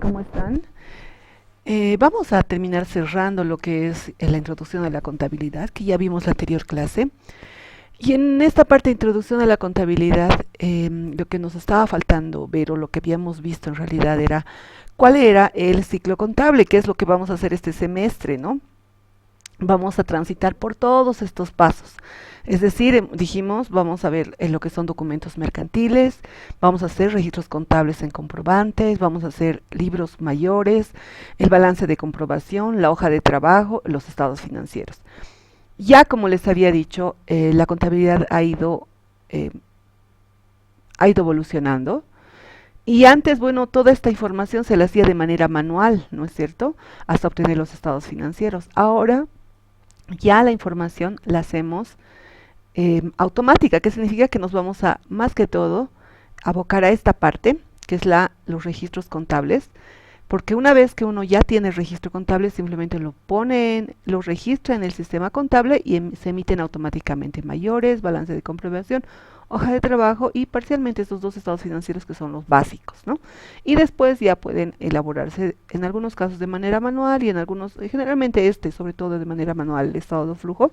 ¿Cómo están? Vamos a terminar cerrando lo que es la introducción a la contabilidad, que ya vimos la anterior clase. Y en esta parte de introducción a la contabilidad, lo que nos estaba faltando ver o lo que habíamos visto en realidad era cuál era el ciclo contable, qué es lo que vamos a hacer este semestre, ¿no? Vamos a transitar por todos estos pasos. Es decir, dijimos, vamos a ver lo que son documentos mercantiles, vamos a hacer registros contables en comprobantes, vamos a hacer libros mayores, el balance de comprobación, la hoja de trabajo, los estados financieros. Ya como les había dicho, la contabilidad eh, ha ido evolucionando. Y antes, bueno, toda esta información se la hacía de manera manual, ¿no es cierto? Hasta obtener los estados financieros. Ahora ya la información la hacemos automática, que significa que nos vamos a, más que todo, abocar a esta parte, que es los registros contables, porque una vez que uno ya tiene el registro contable, simplemente lo registra en el sistema contable y se emiten automáticamente mayores, balance de comprobación, hoja de trabajo y parcialmente estos dos estados financieros que son los básicos, ¿no? Y después ya pueden elaborarse en algunos casos de manera manual y en algunos, generalmente sobre todo de manera manual, el estado de flujo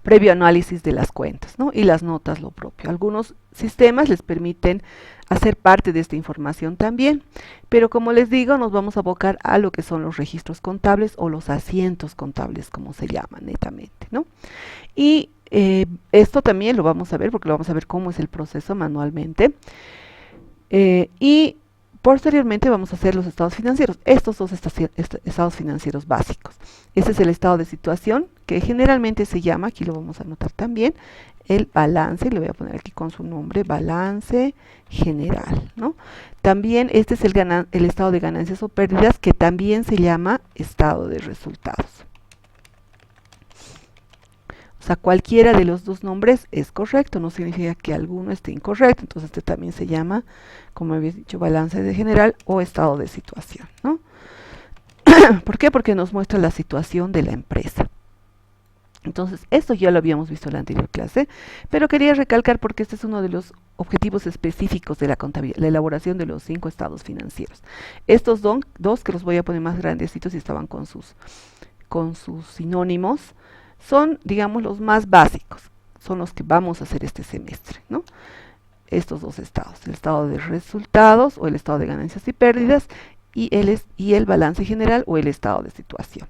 previo análisis de las cuentas, ¿no? Y las notas lo propio. Algunos sistemas les permiten hacer parte de esta información también, pero como les digo, nos vamos a abocar a lo que son los registros contables o los asientos contables, como se llaman netamente, ¿no? Y esto también lo vamos a ver, porque lo vamos a ver cómo es el proceso manualmente. Y posteriormente vamos a hacer los estados financieros, estos dos estados financieros básicos. Este es el estado de situación, que generalmente se llama, aquí lo vamos a anotar también, el balance, le voy a poner aquí con su nombre, balance general, ¿no? También este es el estado de ganancias o pérdidas, que también se llama estado de resultados. O sea, cualquiera de los dos nombres es correcto, no significa que alguno esté incorrecto. Entonces, este también se llama, como había dicho, balance de general o estado de situación, ¿no? ¿Por qué? Porque nos muestra la situación de la empresa. Entonces, esto ya lo habíamos visto en la anterior clase, pero quería recalcar porque este es uno de los objetivos específicos de la contabilidad, la elaboración de los 5 estados financieros. Estos dos, que los voy a poner más grandecitos y estaban con sus sinónimos, son, digamos, los más básicos, son los que vamos a hacer este semestre, ¿no? Estos dos estados, el estado de resultados o el estado de ganancias y pérdidas y el balance general o el estado de situación.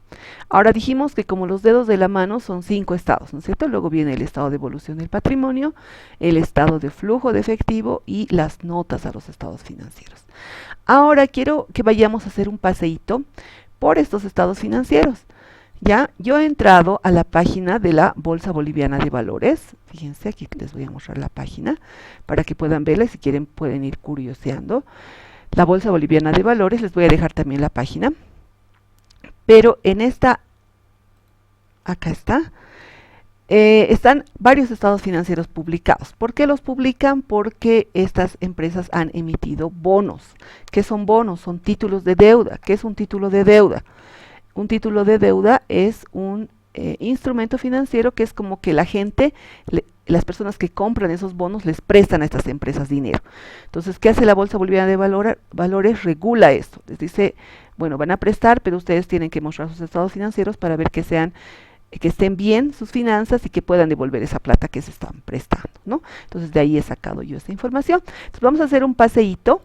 Ahora dijimos que como los dedos de la mano son 5 estados, ¿no es cierto? Luego viene el estado de evolución del patrimonio, el estado de flujo de efectivo y las notas a los estados financieros. Ahora quiero que vayamos a hacer un paseíto por estos estados financieros. Ya, yo he entrado a la página de la Bolsa Boliviana de Valores. Fíjense, aquí les voy a mostrar la página para que puedan verla y si quieren pueden ir curioseando. La Bolsa Boliviana de Valores, les voy a dejar también la página. Pero en acá está, están varios estados financieros publicados. ¿Por qué los publican? Porque estas empresas han emitido bonos. ¿Qué son bonos? Son títulos de deuda. ¿Qué es un título de deuda? Un título de deuda es un instrumento financiero que es como que las personas que compran esos bonos les prestan a estas empresas dinero. Entonces, ¿qué hace la Bolsa Boliviana de Valores? Regula esto. Les dice, bueno, van a prestar, pero ustedes tienen que mostrar sus estados financieros para ver que estén bien sus finanzas y que puedan devolver esa plata que se están prestando, ¿no? Entonces, de ahí he sacado yo esta información. Entonces, vamos a hacer un paseíto.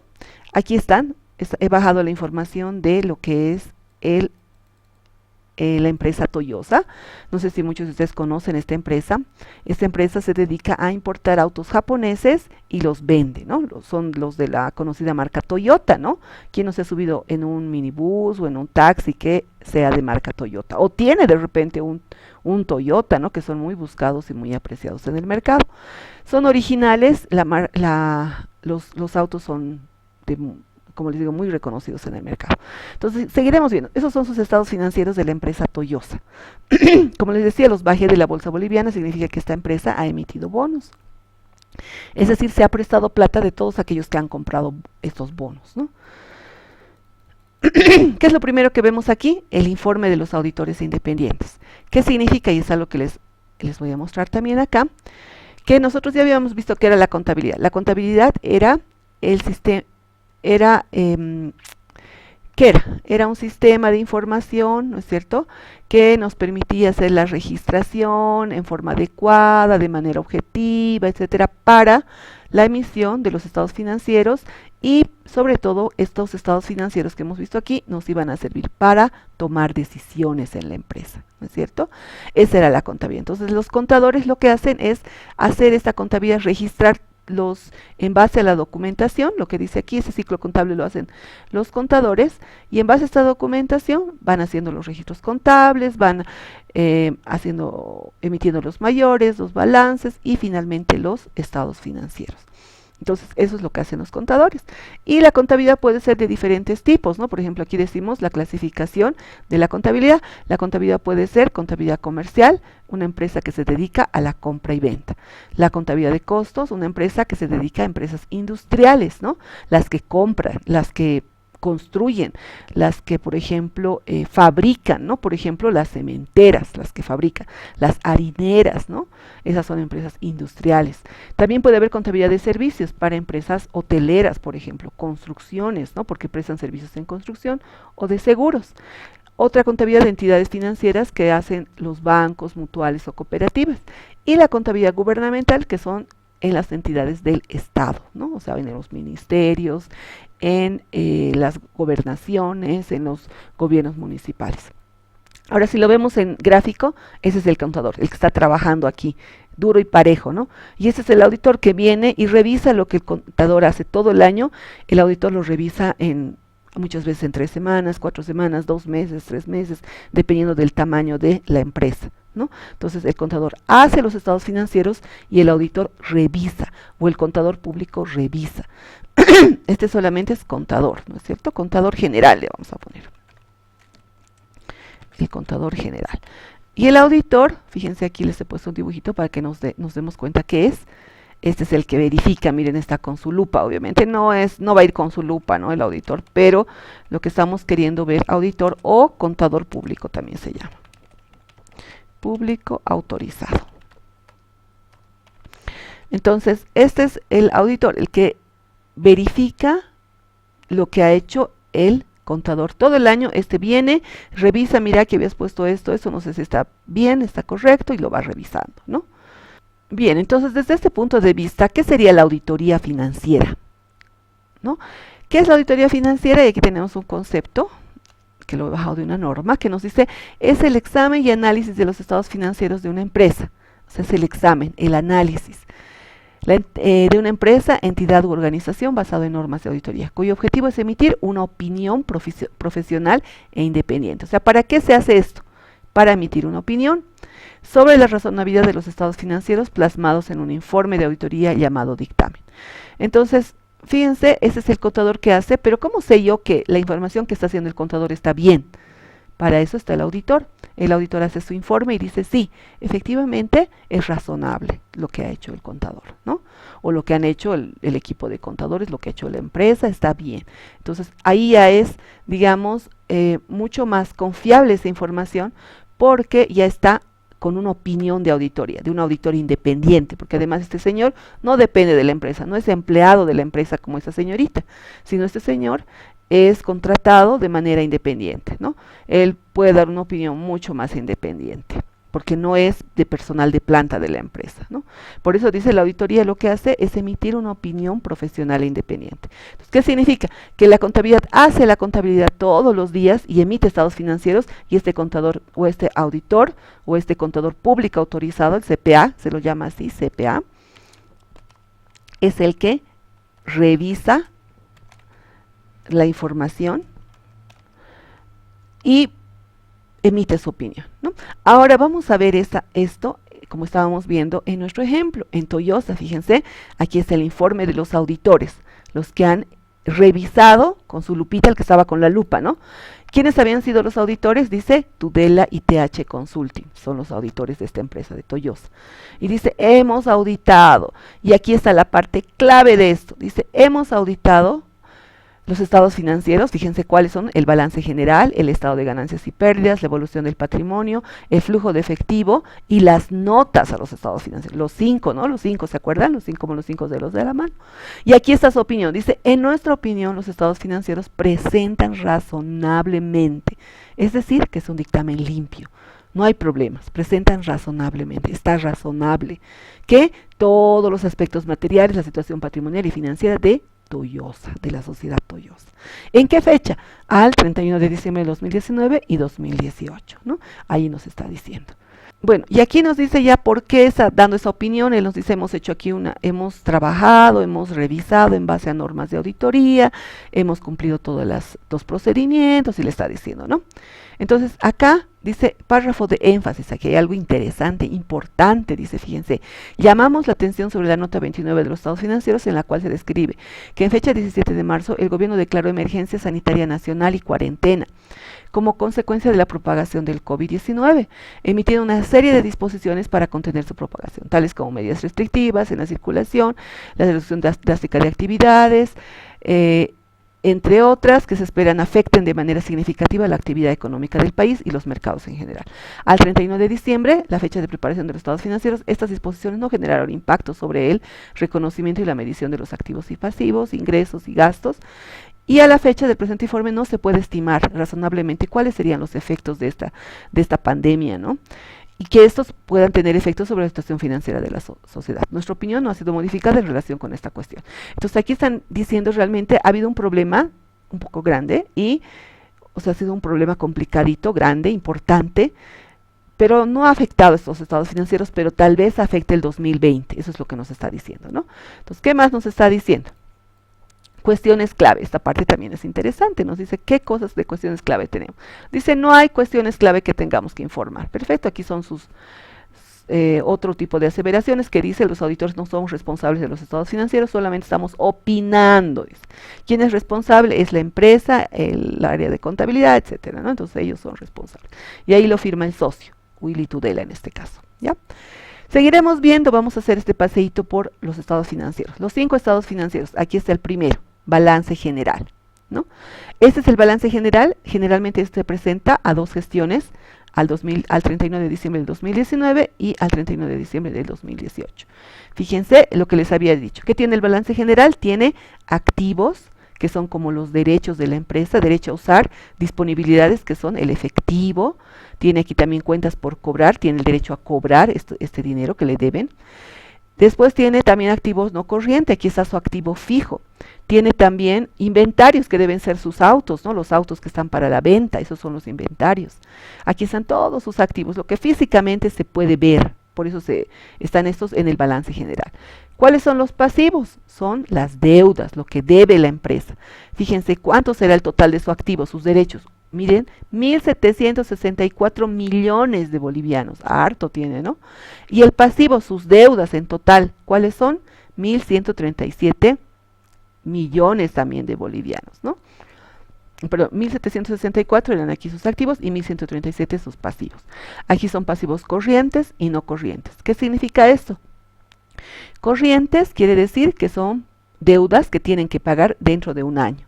Aquí están. He bajado la información de lo que es la empresa Toyota. No sé si muchos de ustedes conocen esta empresa. Esta empresa se dedica a importar autos japoneses y los vende, ¿no? Son los de la conocida marca Toyota, ¿no? ¿Quién no se ha subido en un minibús o en un taxi que sea de marca Toyota? O tiene de repente un Toyota, ¿no? Que son muy buscados y muy apreciados en el mercado. Son originales, los autos son de, como les digo, muy reconocidos en el mercado. Entonces, seguiremos viendo. Esos son sus estados financieros de la empresa Toyota. Como les decía, los bajé de la bolsa boliviana, significa que esta empresa ha emitido bonos. Es decir, se ha prestado plata de todos aquellos que han comprado estos bonos, ¿no? ¿Qué es lo primero que vemos aquí? El informe de los auditores independientes. ¿Qué significa? Y es algo que les voy a mostrar también acá, que nosotros ya habíamos visto que era la contabilidad. La contabilidad era el sistema era, ¿qué era? Era un sistema de información, ¿no es cierto?, que nos permitía hacer la registración en forma adecuada, de manera objetiva, etcétera, para la emisión de los estados financieros y sobre todo estos estados financieros que hemos visto aquí nos iban a servir para tomar decisiones en la empresa, ¿no es cierto? Esa era la contabilidad. Entonces los contadores lo que hacen es hacer esta contabilidad, registrar en base a la documentación, lo que dice aquí, ese ciclo contable lo hacen los contadores, y en base a esta documentación van haciendo los registros contables, van emitiendo los mayores, los balances y finalmente los estados financieros. Entonces, eso es lo que hacen los contadores. Y la contabilidad puede ser de diferentes tipos, ¿no? Por ejemplo, aquí decimos la clasificación de la contabilidad. La contabilidad puede ser contabilidad comercial, una empresa que se dedica a la compra y venta. La contabilidad de costos, una empresa que se dedica a empresas industriales, ¿no? Las que compran, las que construyen, las que, por ejemplo, fabrican, ¿no? Por ejemplo, las cementeras, las que fabrican, las harineras, ¿no? Esas son empresas industriales. También puede haber contabilidad de servicios para empresas hoteleras, por ejemplo, construcciones, ¿no? Porque prestan servicios en construcción, o de seguros. Otra contabilidad de entidades financieras que hacen los bancos, mutuales o cooperativas. Y la contabilidad gubernamental, que son en las entidades del Estado, ¿no? O sea, en los ministerios, en las gobernaciones, en los gobiernos municipales. Ahora, si lo vemos en gráfico, ese es el contador, el que está trabajando aquí, duro y parejo, ¿no? Y ese es el auditor que viene y revisa lo que el contador hace todo el año. El auditor lo revisa muchas veces en 3 semanas, 4 semanas, 2 meses, 3 meses, dependiendo del tamaño de la empresa, ¿no? Entonces el contador hace los estados financieros y el auditor revisa, o el contador público revisa. Este solamente es contador, ¿no es cierto? Contador general le vamos a poner. El contador general. Y el auditor, fíjense aquí les he puesto un dibujito para que nos demos cuenta qué es. Este es el que verifica, miren, está con su lupa, obviamente no va a ir con su lupa, ¿no? El auditor, pero lo que estamos queriendo ver, auditor o contador público también se llama. Público autorizado. Entonces, este es el auditor, el que verifica lo que ha hecho el contador todo el año. Este viene, revisa, mira que habías puesto esto, eso no sé si está bien, está correcto, y lo va revisando, ¿no? Bien, entonces desde este punto de vista, ¿qué sería la auditoría financiera? ¿No? ¿Qué es la auditoría financiera? Y aquí tenemos un concepto que lo he bajado de una norma que nos dice, es el examen y análisis de los estados financieros de una empresa. O sea, es el examen, el análisis de una empresa, entidad u organización basado en normas de auditoría, cuyo objetivo es emitir una opinión profesional e independiente. O sea, ¿para qué se hace esto? Para emitir una opinión sobre la razonabilidad de los estados financieros plasmados en un informe de auditoría llamado dictamen. Entonces, fíjense, ese es el contador que hace, pero ¿cómo sé yo que la información que está haciendo el contador está bien? Para eso está el auditor. El auditor hace su informe y dice, sí, efectivamente es razonable lo que ha hecho el contador, ¿no? O lo que han hecho el equipo de contadores, lo que ha hecho la empresa, está bien. Entonces, ahí ya es, digamos, mucho más confiable esa información porque ya está con una opinión de auditoría, de un auditor independiente, porque además este señor no depende de la empresa, no es empleado de la empresa como esa señorita, sino este señor es contratado de manera independiente, ¿no? Él puede dar una opinión mucho más independiente, porque no es de personal de planta de la empresa, ¿no? Por eso dice la auditoría lo que hace es emitir una opinión profesional e independiente. Entonces, ¿qué significa? Que la contabilidad hace la contabilidad todos los días y emite estados financieros, y este contador o este auditor o este contador público autorizado, el CPA, se lo llama así, CPA, es el que revisa la información y emite su opinión, ¿no? Ahora vamos a ver esto, como estábamos viendo en nuestro ejemplo, en Toyosa. Fíjense, aquí está el informe de los auditores, los que han revisado con su lupita, el que estaba con la lupa, ¿no? ¿Quiénes habían sido los auditores? Dice Tudela y TH Consulting, son los auditores de esta empresa de Toyosa. Y dice, hemos auditado, y aquí está la parte clave de esto, dice, hemos auditado Los estados financieros, fíjense cuáles son: el balance general, el estado de ganancias y pérdidas, la evolución del patrimonio, el flujo de efectivo y las notas a los estados financieros. Los 5, ¿no? Los 5, ¿se acuerdan? Los 5 como los 5 dedos de la mano. Y aquí está su opinión. Dice, en nuestra opinión, los estados financieros presentan razonablemente. Es decir, que es un dictamen limpio. No hay problemas, presentan razonablemente, está razonable que todos los aspectos materiales, la situación patrimonial y financiera de Toyosa, de la sociedad Toyosa. ¿En qué fecha? Al 31 de diciembre de 2019 y 2018, ¿no? Ahí nos está diciendo. Bueno, y aquí nos dice ya por qué está dando esa opinión. Él nos dice, hemos hecho aquí hemos trabajado, hemos revisado en base a normas de auditoría, hemos cumplido todos los procedimientos, y le está diciendo, ¿no? Entonces, acá dice, párrafo de énfasis, aquí hay algo interesante, importante, dice, fíjense, llamamos la atención sobre la nota 29 de los estados financieros, en la cual se describe que en fecha 17 de marzo el gobierno declaró emergencia sanitaria nacional y cuarentena como consecuencia de la propagación del COVID-19, emitiendo una serie de disposiciones para contener su propagación, tales como medidas restrictivas en la circulación, la reducción drástica de actividades, entre otras que se esperan afecten de manera significativa la actividad económica del país y los mercados en general. Al 31 de diciembre, la fecha de preparación de los estados financieros, estas disposiciones no generaron impacto sobre el reconocimiento y la medición de los activos y pasivos, ingresos y gastos, y a la fecha del presente informe no se puede estimar razonablemente cuáles serían los efectos de esta pandemia, ¿no? Y que estos puedan tener efectos sobre la situación financiera de la sociedad. Nuestra opinión no ha sido modificada en relación con esta cuestión. Entonces aquí están diciendo realmente ha habido un problema un poco grande o sea, ha sido un problema complicadito, grande, importante, pero no ha afectado estos estados financieros, pero tal vez afecte el 2020. Eso es lo que nos está diciendo, ¿no? Entonces, ¿qué más nos está diciendo? Cuestiones clave, esta parte también es interesante, nos dice qué cosas de cuestiones clave tenemos. Dice, no hay cuestiones clave que tengamos que informar. Perfecto, aquí son sus otro tipo de aseveraciones que dice, los auditores no somos responsables de los estados financieros, solamente estamos opinando. Dice. ¿Quién es responsable? Es la empresa, el área de contabilidad, etcétera, ¿no? Entonces ellos son responsables. Y ahí lo firma el socio, Willy Tudela en este caso, ¿ya? Seguiremos viendo, vamos a hacer este paseíto por los estados financieros. Los 5 estados financieros, aquí está el primero. Balance general, ¿no? Este es el balance general, generalmente este presenta a 2 gestiones, al 31 de diciembre del 2019 y al 31 de diciembre del 2018. Fíjense lo que les había dicho. ¿Qué tiene el balance general? Tiene activos, que son como los derechos de la empresa, derecho a usar, disponibilidades, que son el efectivo, tiene aquí también cuentas por cobrar, tiene el derecho a cobrar este dinero que le deben. Después tiene también activos no corrientes, aquí está su activo fijo. Tiene también inventarios que deben ser sus autos, ¿no? Los autos que están para la venta, esos son los inventarios. Aquí están todos sus activos, lo que físicamente se puede ver, por eso están estos en el balance general. ¿Cuáles son los pasivos? Son las deudas, lo que debe la empresa. Fíjense cuánto será el total de su activo, sus derechos. Miren, 1.764 millones de bolivianos, harto tiene, ¿no? Y el pasivo, sus deudas en total, ¿cuáles son? 1.137 millones también de bolivianos, ¿no? Perdón, 1.764 eran aquí sus activos y 1.137 sus pasivos. Aquí son pasivos corrientes y no corrientes. ¿Qué significa esto? Corrientes quiere decir que son deudas que tienen que pagar dentro de un año.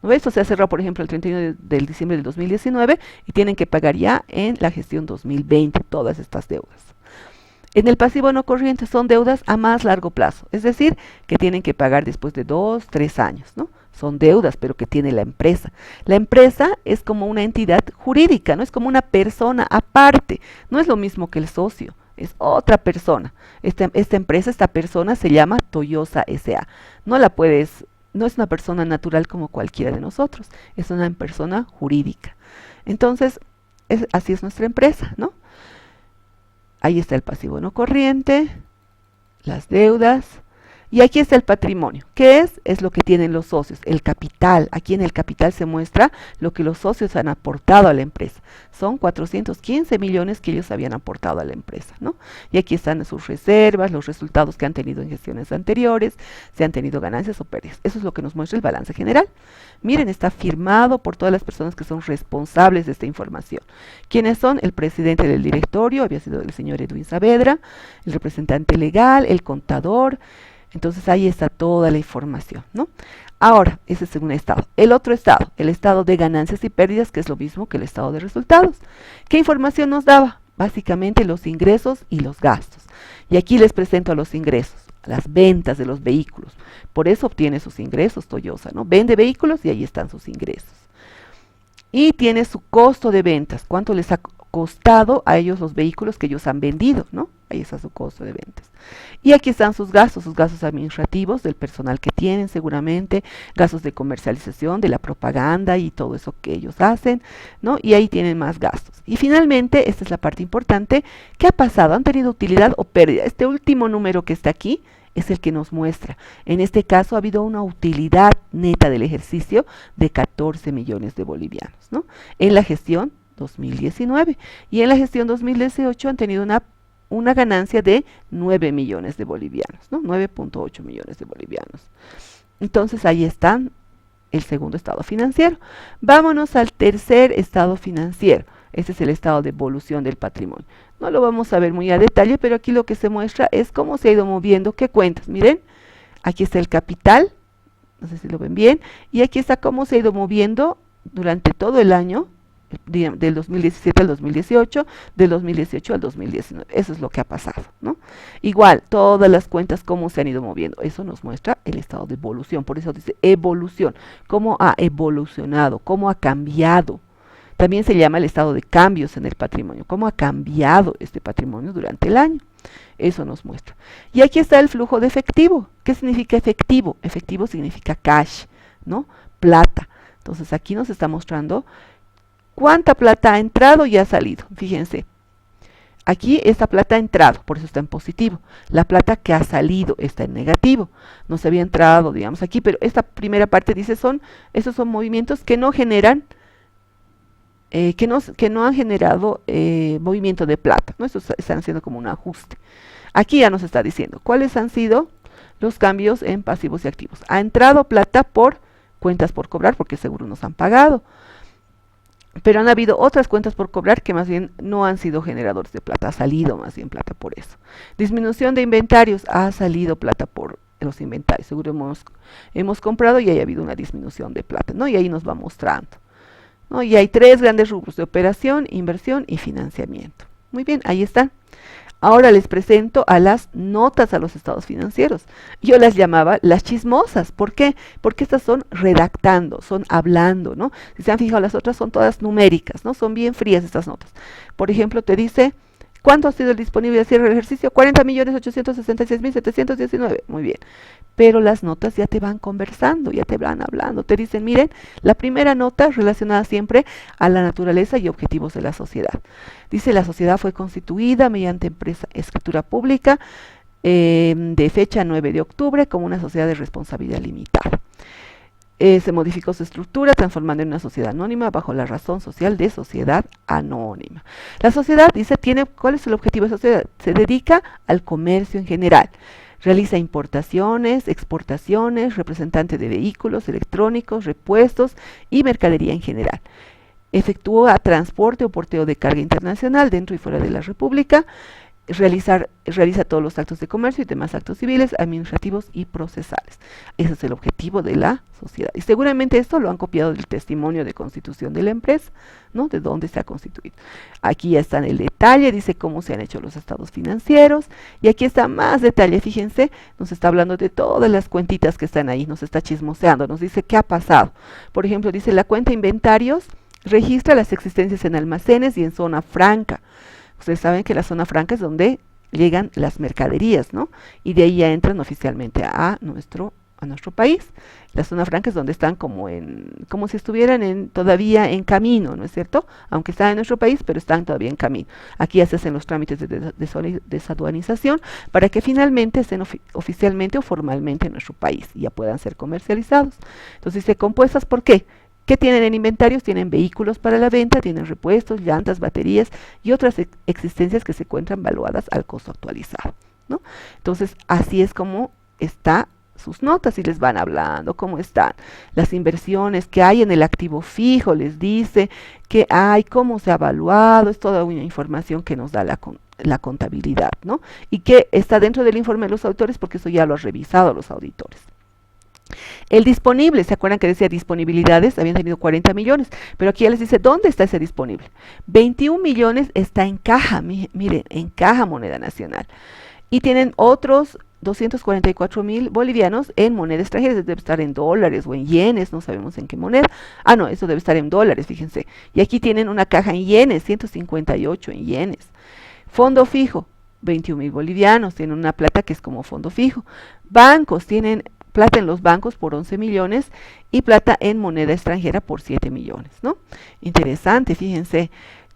¿No ves? Esto se ha cerrado, por ejemplo, el 31 de diciembre del 2019 y tienen que pagar ya en la gestión 2020 todas estas deudas. En el pasivo no corriente son deudas a más largo plazo, es decir, que tienen que pagar después de 2, 3 años, ¿no? Son deudas, pero que tiene la empresa. La empresa es como una entidad jurídica, ¿no? Es como una persona aparte, no es lo mismo que el socio, es otra persona. Esta empresa, esta persona se llama Toyosa S.A. No es una persona natural como cualquiera de nosotros, es una persona jurídica. Entonces, así es nuestra empresa, ¿no? Ahí está el pasivo no corriente, las deudas, y aquí está el patrimonio. ¿Qué es? Es lo que tienen los socios, el capital. Aquí en el capital se muestra lo que los socios han aportado a la empresa. Son 415 millones que ellos habían aportado a la empresa, ¿no? Y aquí están sus reservas, los resultados que han tenido en gestiones anteriores, si han tenido ganancias o pérdidas. Eso es lo que nos muestra el balance general. Miren, está firmado por todas las personas que son responsables de esta información. ¿Quiénes son? El presidente del directorio, había sido el señor Edwin Saavedra, el representante legal, el contador, Entonces ahí está toda la información, ¿no? Ahora, ese es un estado. El otro estado, el estado de ganancias y pérdidas, que es lo mismo que el estado de resultados. ¿Qué información nos daba? Básicamente los ingresos y los gastos. Y aquí les presento a los ingresos, las ventas de los vehículos. Por eso obtiene sus ingresos Toyosa, ¿no? Vende vehículos y ahí están sus ingresos. Y tiene su costo de ventas, cuánto les ha costado a ellos los vehículos que ellos han vendido, ¿no? Ahí está su costo de ventas. Y aquí están sus gastos administrativos del personal que tienen seguramente, gastos de comercialización, de la propaganda y todo eso que ellos hacen, ¿no? Y ahí tienen más gastos. Y finalmente, esta es la parte importante, ¿qué ha pasado? ¿Han tenido utilidad o pérdida? Este último número que está aquí es el que nos muestra. En este caso ha habido una utilidad neta del ejercicio de 14 millones de bolivianos, ¿no? En la gestión 2019 y en la gestión 2018 han tenido una ganancia de 9 millones de bolivianos, ¿no? 9.8 millones de bolivianos. Entonces ahí están el segundo estado financiero. Vámonos al tercer estado financiero. Este es el estado de evolución del patrimonio. No lo vamos a ver muy a detalle, pero aquí lo que se muestra es cómo se ha ido moviendo, qué cuentas. Miren, aquí está el capital, no sé si lo ven bien, y aquí está cómo se ha ido moviendo durante todo el año, del 2017 al 2018, del 2018 al 2019. Eso es lo que ha pasado, ¿no? Igual, todas las cuentas, cómo se han ido moviendo. Eso nos muestra el estado de evolución. Por eso dice evolución. Cómo ha evolucionado, cómo ha cambiado. También se llama el estado de cambios en el patrimonio. Cómo ha cambiado este patrimonio durante el año. Eso nos muestra. Y aquí está el flujo de efectivo. ¿Qué significa efectivo? Efectivo significa cash, ¿no? Plata. Entonces aquí nos está mostrando cuánta plata ha entrado y ha salido. Fíjense, aquí esta plata ha entrado, por eso está en positivo. La plata que ha salido está en negativo. No se había entrado, digamos, aquí, pero esta primera parte dice esos son movimientos que no generan, que no han generado movimiento de plata, ¿no? Estos están haciendo como un ajuste. Aquí ya nos está diciendo cuáles han sido los cambios en pasivos y activos. Ha entrado plata por cuentas por cobrar, porque seguro nos han pagado. Pero han habido otras cuentas por cobrar que más bien no han sido generadores de plata, ha salido más bien plata por eso. Disminución de inventarios, ha salido plata por los inventarios, seguro hemos comprado y haya habido una disminución de plata, ¿no? Y ahí nos va mostrando, ¿no? Y hay tres grandes rubros de operación, inversión y financiamiento. Muy bien, ahí están. Ahora les presento a las notas a los estados financieros. Yo las llamaba las chismosas. ¿Por qué? Porque estas son redactando, son hablando, ¿no? Si se han fijado, las otras son todas numéricas, ¿no? Son bien frías estas notas. Por ejemplo, te dice, ¿cuánto ha sido el disponible al cierre del ejercicio? 40.866.719. Muy bien. Pero las notas ya te van conversando, ya te van hablando. Te dicen, miren, la primera nota relacionada siempre a la naturaleza y objetivos de la sociedad. Dice, la sociedad fue constituida mediante escritura pública de fecha 9 de octubre como una sociedad de responsabilidad limitada. Se modificó su estructura transformando en una sociedad anónima bajo la razón social de sociedad anónima. La sociedad, dice, ¿cuál es el objetivo de la sociedad? Se dedica al comercio en general. Realiza importaciones, exportaciones, representante de vehículos electrónicos, repuestos y mercadería en general. Efectúa transporte o porteo de carga internacional dentro y fuera de la República. Realiza todos los actos de comercio y demás actos civiles, administrativos y procesales. Ese es el objetivo de la sociedad. Y seguramente esto lo han copiado del testimonio de constitución de la empresa, ¿no? De dónde se ha constituido. Aquí ya está en el detalle, dice cómo se han hecho los estados financieros. Y aquí está más detalle, fíjense, nos está hablando de todas las cuentitas que están ahí, nos está chismoseando, nos dice qué ha pasado. Por ejemplo, dice la cuenta inventarios registra las existencias en almacenes y en zona franca. Ustedes saben que la zona franca es donde llegan las mercaderías, ¿no? Y de ahí ya entran oficialmente a nuestro país. La zona franca es donde están como si estuvieran todavía en camino, ¿no es cierto? Aunque están en nuestro país, pero están todavía en camino. Aquí ya se hacen los trámites de desaduanización para que finalmente estén oficialmente o formalmente en nuestro país y ya puedan ser comercializados. Entonces dice compuestas, ¿por qué? ¿Qué tienen en inventarios? Tienen vehículos para la venta, tienen repuestos, llantas, baterías y otras existencias que se encuentran valuadas al costo actualizado, ¿no? Entonces, así es como está sus notas y les van hablando cómo están las inversiones que hay en el activo fijo, les dice qué hay, cómo se ha evaluado, es toda una información que nos da la contabilidad, ¿no? Y que está dentro del informe de los auditores porque eso ya lo han revisado los auditores. El disponible, ¿se acuerdan que decía disponibilidades? Habían tenido 40 millones, pero aquí ya les dice, ¿dónde está ese disponible? 21 millones está en caja, miren, en caja Moneda Nacional. Y tienen otros 244.000 bolivianos en moneda extranjera, debe estar en dólares o en yenes, no sabemos en qué moneda. Ah, no, eso debe estar en dólares, fíjense. Y aquí tienen una caja en yenes, 158 en yenes. Fondo fijo, 21.000 bolivianos, tienen una plata que es como fondo fijo. Bancos, tienen plata en los bancos por 11 millones y plata en moneda extranjera por 7 millones, ¿no? Interesante, fíjense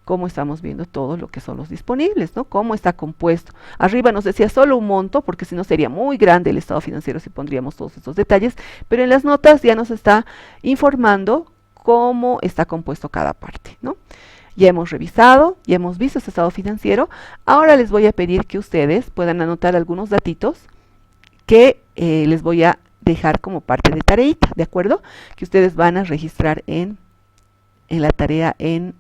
cómo estamos viendo todo lo que son los disponibles, ¿no? Cómo está compuesto. Arriba nos decía solo un monto, porque si no sería muy grande el estado financiero si pondríamos todos estos detalles, pero en las notas ya nos está informando cómo está compuesto cada parte, ¿no? Ya hemos revisado, ya hemos visto este estado financiero. Ahora les voy a pedir que ustedes puedan anotar algunos datitos que les voy a dejar como parte de tareita, ¿de acuerdo? Que ustedes van a registrar en la tarea en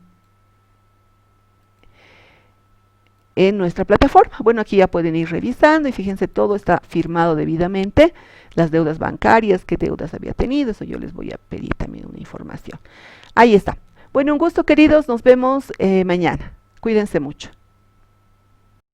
nuestra plataforma. Bueno, aquí ya pueden ir revisando y fíjense, todo está firmado debidamente. Las deudas bancarias, qué deudas había tenido, eso yo les voy a pedir también una información. Ahí está. Bueno, un gusto, queridos, nos vemos mañana. Cuídense mucho.